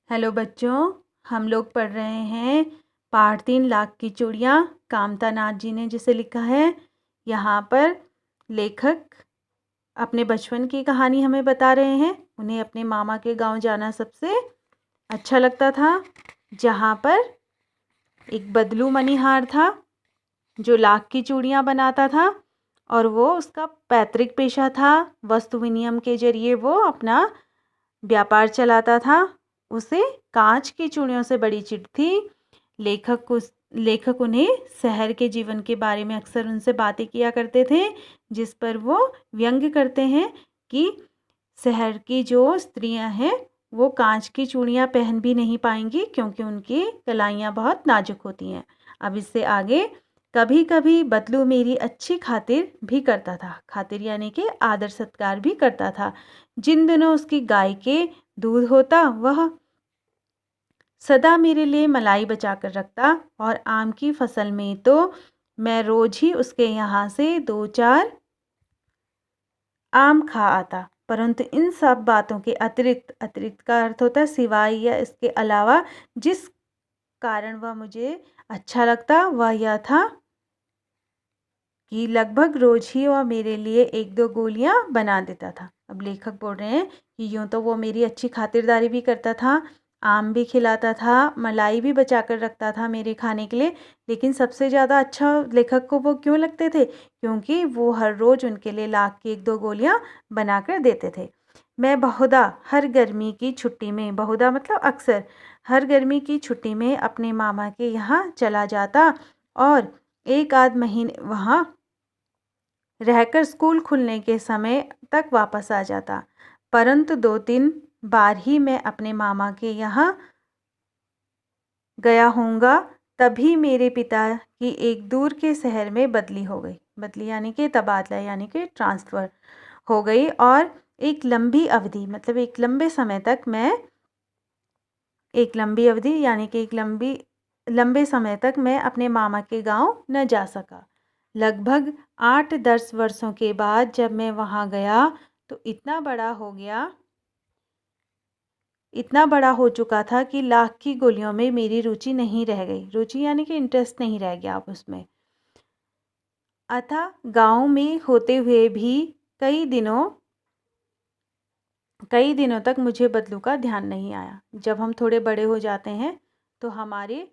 Hello बच्चों, हम लोग पढ़ रहे हैं पाठ 3 लाख की चूड़ियाँ। कामता नाथ जी ने जिसे लिखा है। यहाँ पर लेखक अपने बचपन की कहानी हमें बता रहे हैं। उन्हें अपने मामा के गांव जाना सबसे अच्छा लगता था, जहाँ पर एक बदलू मणिहार था जो लाख की चूड़ियाँ बनाता था और वो उसका पैतृक पेशा था। वस्तु विनिमय के जरिए वो अपना व्यापार चलाता था। उसे कांच की चूड़ियों से बड़ी चिढ़ थी। लेखक उन्हें शहर के जीवन के बारे में अक्सर उनसे बातें किया करते थे, जिस पर वो व्यंग्य करते हैं कि शहर की जो स्त्रियां हैं वो कांच की चूड़ियां पहन भी नहीं पाएंगी क्योंकि उनकी कलाइयाँ बहुत नाजुक होती हैं। अब इससे आगे, कभी कभी बदलू मेरी अच्छी खातिर भी करता था। खातिर यानी कि आदर सत्कार भी करता था। जिन दिनों उसकी गाय के दूध होता, वह सदा मेरे लिए मलाई बचा कर रखता और आम की फसल में तो मैं रोज ही उसके यहाँ से 2-4 आम खा आता। परंतु इन सब बातों के अतिरिक्त, अतिरिक्त का अर्थ होता है सिवाय या इसके अलावा, जिस कारण वह मुझे अच्छा लगता वह यह था कि लगभग रोज ही वह मेरे लिए 1-2 गोलियां बना देता था। अब लेखक बोल रहे हैं कि यूं तो वो मेरी अच्छी खातिरदारी भी करता था, आम भी खिलाता था, मलाई भी बचा कर रखता था मेरे खाने के लिए, लेकिन सबसे ज़्यादा अच्छा लेखक को वो क्यों लगते थे? क्योंकि वो हर रोज़ उनके लिए लाख की 1-2 गोलियां बना कर देते थे। मैं बहुधा हर गर्मी की छुट्टी में, बहुधा मतलब अक्सर, हर गर्मी की छुट्टी में अपने मामा के यहाँ चला जाता और 1 आध महीने वहाँ रहकर स्कूल खुलने के समय तक वापस आ जाता। परंतु 2-3 बार ही मैं अपने मामा के यहाँ गया होऊंगा, तभी मेरे पिता की एक दूर के शहर में बदली हो गई। बदली यानी कि तबादला, यानी कि ट्रांसफ़र हो गई। और एक लंबी अवधि, मतलब एक लंबे समय तक मैं, एक लंबी अवधि यानी कि एक लंबे समय तक मैं अपने मामा के गांव न जा सका। लगभग 8-10 वर्षों के बाद जब मैं वहां गया तो इतना बड़ा हो चुका था कि लाख की गोलियों में मेरी रुचि नहीं रह गई। रुचि यानी कि इंटरेस्ट नहीं रह गया अब उसमें। अतः गांव में होते हुए भी कई दिनों तक मुझे बदलू का ध्यान नहीं आया। जब हम थोड़े बड़े हो जाते हैं तो हमारी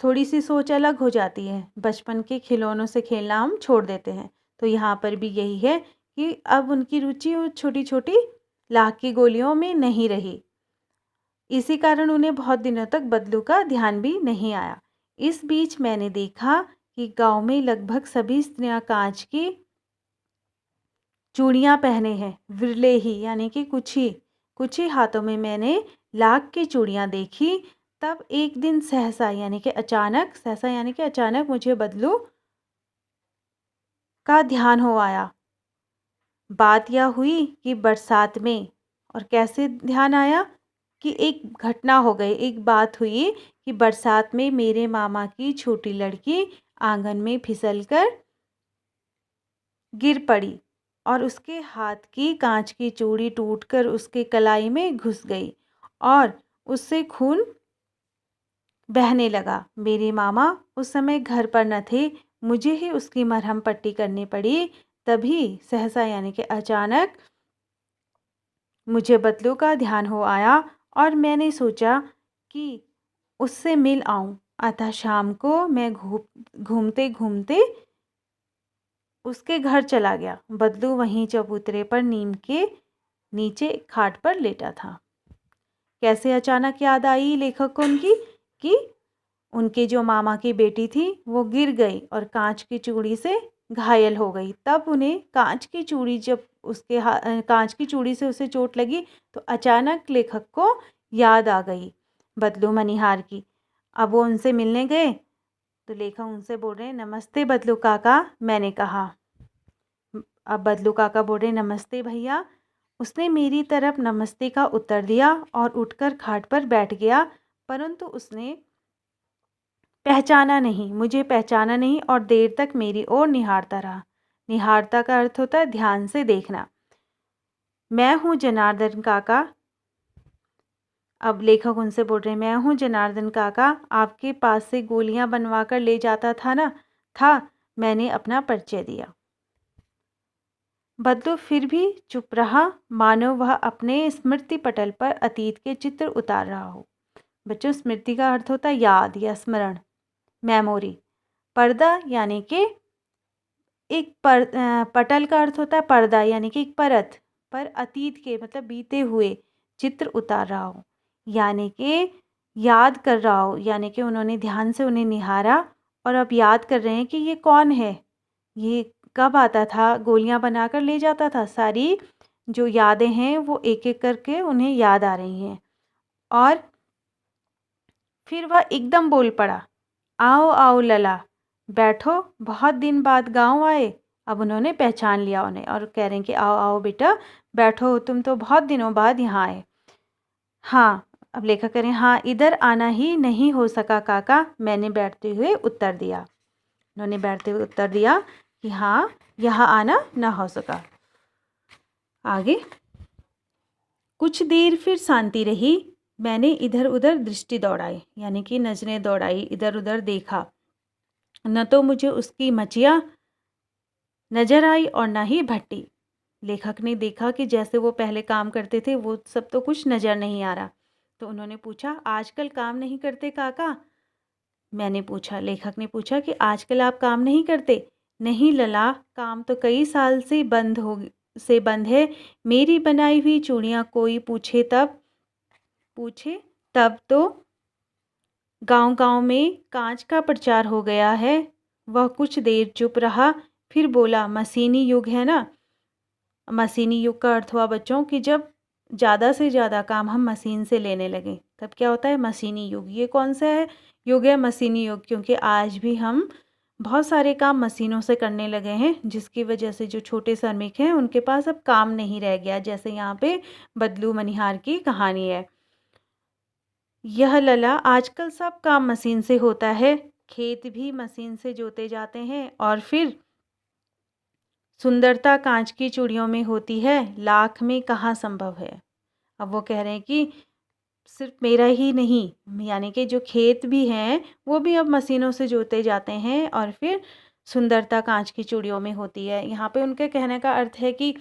थोड़ी सी सोच अलग हो जाती है। बचपन के खिलौनों से खेलना हम छोड़ देते हैं। तो यहाँ पर भी यही है कि अब उनकी रुचि छोटी छोटी लाख की गोलियों में नहीं रही। इसी कारण उन्हें बहुत दिनों तक बदलू का ध्यान भी नहीं आया। इस बीच मैंने देखा कि गांव में लगभग सभी स्त्रियां कांच की चूड़ियां पहने हैं। विरले ही, यानी कि कुछ ही हाथों में मैंने लाख की चूड़ियां देखी। तब एक दिन सहसा यानी कि अचानक मुझे बदलू का ध्यान हो आया। बात यह हुई कि बरसात में, और कैसे ध्यान आया कि एक घटना हो गई, एक बात हुई कि बरसात में मेरे मामा की छोटी लड़की आंगन में फिसलकर गिर पड़ी और उसके हाथ की कांच की चूड़ी टूटकर उसके कलाई में घुस गई और उससे खून बहने लगा। मेरे मामा उस समय घर पर न थे, मुझे ही उसकी मरहम पट्टी करनी पड़ी। तभी सहसा यानी कि अचानक मुझे बदलू का ध्यान हो आया और मैंने सोचा कि उससे मिल आऊं। अतः शाम को मैं घूमते घूमते उसके घर चला गया। बदलू वहीं चबूतरे पर नीम के नीचे खाट पर लेटा था। कैसे अचानक याद आई लेखक को उनकी, कि उनके जो मामा की बेटी थी वो गिर गई और कांच की चूड़ी से घायल हो गई। तब उन्हें कांच की चूड़ी से उसे चोट लगी तो अचानक लेखक को याद आ गई बदलू मनिहार की। अब वो उनसे मिलने गए तो लेखक उनसे बोल रहे हैं, नमस्ते बदलू काका। मैंने कहा। अब बदलू काका बोल रहे, नमस्ते भैया। उसने मेरी तरफ नमस्ते का उत्तर दिया और उठकर खाट पर बैठ गया, परंतु उसने मुझे पहचाना नहीं और देर तक मेरी ओर निहारता रहा। निहारता का अर्थ होता है ध्यान से देखना। मैं हूँ जनार्दन काका, अब लेखक उनसे बोल रहे हैं, मैं हूँ जनार्दन काका, आपके पास से गोलियां बनवा कर ले जाता था ना। मैंने अपना परिचय दिया। बदलू फिर भी चुप रहा, मानो वह अपने स्मृति पटल पर अतीत के चित्र उतार रहा हो। बच्चों, स्मृति का अर्थ होता है याद या स्मरण, मेमोरी। पर्दा यानी कि पटल का अर्थ होता है पर्दा, यानी कि एक परत पर अतीत के मतलब बीते हुए चित्र उतार रहा हो, यानी कि याद कर रहा हो। यानी कि उन्होंने ध्यान से उन्हें निहारा और अब याद कर रहे हैं कि ये कौन है, ये कब आता था, गोलियां बनाकर ले जाता था। सारी जो यादें हैं वो एक एक करके उन्हें याद आ रही हैं। और फिर वह एकदम बोल पड़ा, आओ आओ लला, बैठो, बहुत दिन बाद गांव आए। अब उन्होंने पहचान लिया उन्हें और कह रहे हैं कि आओ आओ बेटा, बैठो, तुम तो बहुत दिनों बाद यहाँ आए। हाँ, अब लेखक कह रहे हैं, हाँ, इधर आना ही नहीं हो सका काका, मैंने बैठते हुए उत्तर दिया। उन्होंने बैठते हुए उत्तर दिया कि हाँ, यहाँ आना ना हो सका। आगे, कुछ देर फिर शांति रही। मैंने इधर उधर दृष्टि दौड़ाई, यानी कि नजरें दौड़ाई, इधर उधर देखा। न तो मुझे उसकी मचिया नजर आई और न ही भट्टी। लेखक ने देखा कि जैसे वो पहले काम करते थे वो सब तो कुछ नजर नहीं आ रहा। तो उन्होंने पूछा, आजकल काम नहीं करते काका? मैंने पूछा, लेखक ने पूछा कि आजकल आप काम नहीं करते? नहीं लला, काम तो कई साल से बंद है। मेरी बनाई हुई चूड़ियाँ कोई पूछे तब तो गांव-गांव में कांच का प्रचार हो गया है। वह कुछ देर चुप रहा, फिर बोला, मशीनी युग है ना। मशीनी युग का अर्थ हुआ बच्चों कि जब ज़्यादा से ज़्यादा काम हम मशीन से लेने लगे तब क्या होता है, मशीनी युग। ये कौन सा है युग? है मशीनी युग, क्योंकि आज भी हम बहुत सारे काम मशीनों से करने लगे हैं, जिसकी वजह से जो छोटे श्रमिक हैं उनके पास अब काम नहीं रह गया। जैसे यहाँ पे बदलू मनिहार की कहानी है। यह लला, आजकल सब काम मशीन से होता है, खेत भी मशीन से जोते जाते हैं और फिर सुंदरता कांच की चूड़ियों में होती है, लाख में कहाँ संभव है। अब वो कह रहे हैं कि सिर्फ मेरा ही नहीं, यानी कि जो खेत भी हैं वो भी अब मशीनों से जोते जाते हैं और फिर सुंदरता कांच की चूड़ियों में होती है। यहाँ पे उनके कहने का अर्थ है कि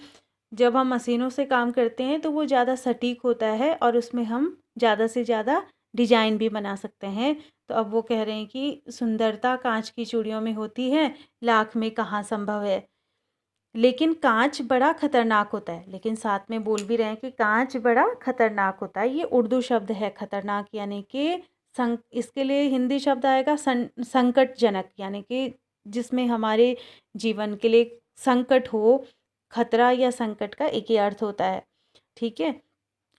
जब हम मशीनों से काम करते हैं तो वो ज़्यादा सटीक होता है और उसमें हम ज़्यादा से ज़्यादा डिजाइन भी बना सकते हैं। तो अब वो कह रहे हैं कि सुंदरता कांच की चूड़ियों में होती है, लाख में कहाँ संभव है। लेकिन कांच बड़ा खतरनाक होता है, लेकिन साथ में बोल भी रहे हैं कि कांच बड़ा खतरनाक होता है। ये उर्दू शब्द है खतरनाक, यानी कि इसके लिए हिंदी शब्द आएगा संकटजनक, यानी कि जिसमें हमारे जीवन के लिए संकट हो। खतरा या संकट का एक ही अर्थ होता है, ठीक है।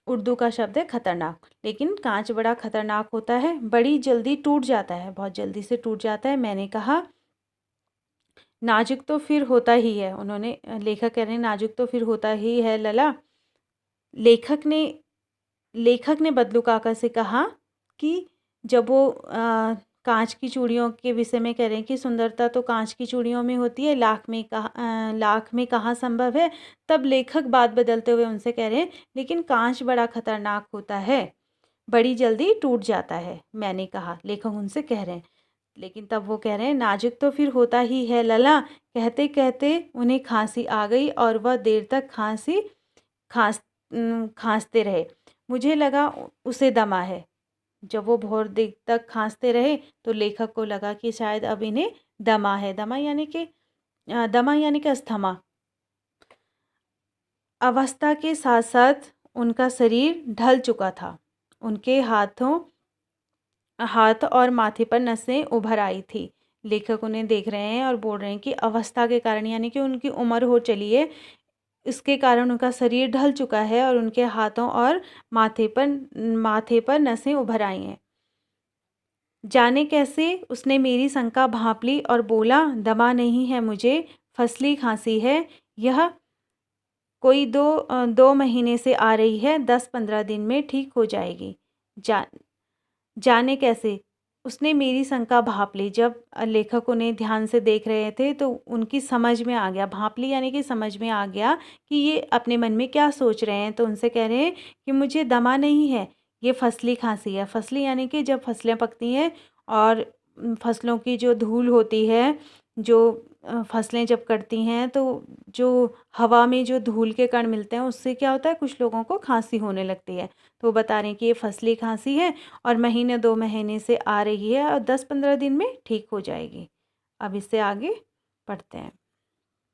उर्दू का शब्द है खतरनाक, लेकिन कांच बड़ा खतरनाक होता है, बड़ी जल्दी टूट जाता है, बहुत जल्दी से टूट जाता है। मैंने कहा, नाजुक तो फिर होता ही है। लेखक कह रहे हैं, नाजुक तो फिर होता ही है लला। लेखक ने बदलू काका से कहा कि जब वो कांच की चूड़ियों के विषय में कह रहे हैं कि सुंदरता तो कांच की चूड़ियों में होती है, लाख में कहाँ संभव है। तब लेखक बात बदलते हुए उनसे कह रहे हैं, लेकिन कांच बड़ा खतरनाक होता है, बड़ी जल्दी टूट जाता है। मैंने कहा, लेखक उनसे कह रहे हैं, लेकिन तब वो कह रहे हैं, नाजुक तो फिर होता ही है लला। कहते कहते उन्हें खांसी आ गई और वह देर तक खांसते रहे। मुझे लगा उसे दमा है। जब वो बहुत देर तक खांसते रहे तो लेखक को लगा कि शायद अब इन्हें दमा है। दमा यानी कि अस्थमा। अवस्था के साथ साथ उनका शरीर ढल चुका था। उनके हाथ और माथे पर नसें उभर आई थी। लेखक उन्हें देख रहे हैं और बोल रहे हैं कि अवस्था के कारण, यानी कि उनकी उम्र हो चली है, इसके कारण उनका शरीर ढल चुका है और उनके हाथों और माथे पर नसें उभर आई हैं। जाने कैसे उसने मेरी शंका भांप ली और बोला, दमा नहीं है मुझे, फसली खांसी है। यह कोई 2 महीने से आ रही है, 10-15 दिन में ठीक हो जाएगी। जाने कैसे उसने मेरी शंका भांप ली। जब लेखक उन्हें ध्यान से देख रहे थे तो उनकी समझ में आ गया, भांप ली यानी कि समझ में आ गया कि ये अपने मन में क्या सोच रहे हैं। तो उनसे कह रहे हैं कि मुझे दमा नहीं है, ये फसली खांसी है। फसली यानी कि जब फसलें पकती हैं और फसलों की जो धूल होती है, जो फसलें जब कटती हैं तो जो हवा में जो धूल के कण मिलते हैं उससे क्या होता है, कुछ लोगों को खांसी होने लगती है। तो वो बता रहे हैं कि ये फसली खांसी है और महीने 2 महीने से आ रही है और 10-15 दिन में ठीक हो जाएगी। अब इससे आगे पढ़ते हैं।